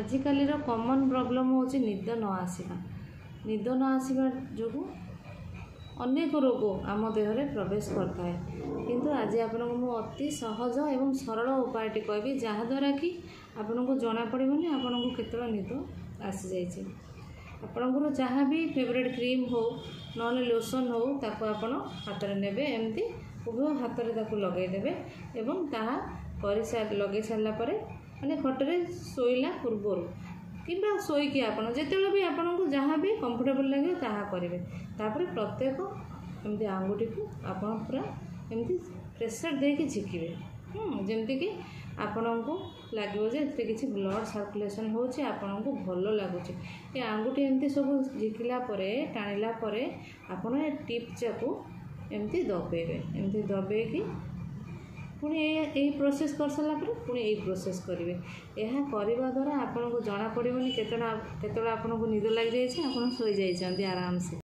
आजिकल common problem होची निद न आसीबा। निद न आसीबा जोगु अनेक रोग आम देहरे प्रवेश करता है। किंतु आज आपको मु अति सहज एवं सरल उपायटी कहबी जहाँद्वारा कि आपन को जना पड़ोनी आपन को केतला निद आसी जाइए। आपणकर जहाँ भी फेवरेट क्रीम हो ना लोशन हो ताको आपण हाथ में नेबे एमती उभय हाथ में लगेदेवे एवं ताहा लगे सारापर मैंने खटरे शोला पूर्वर कि शोईकी आपड़ जिते भी आपन को जहाँ भी कंफर्टेबल लगे ताहा करेंगे। तापर प्रत्येक एमती आंगुठी को आप पूरा एमती प्रेशर देके झिकिबे जमती कि आपण को लगे किसी ब्लड सर्कुलेशन होची आपन को भल लगुच। ये आंगुठी एमती सब झिकिला टाणिला आपन ए टिप को एमती दबेबे एमती दबेकी पुणी यही प्रोसेस कर सारा पुणी यही प्रोसेस करेंगे। यह करने द्वारा आपन को जना पड़ोनी केतला आपन को निद लग जाइए आप शोई जाइए आराम से।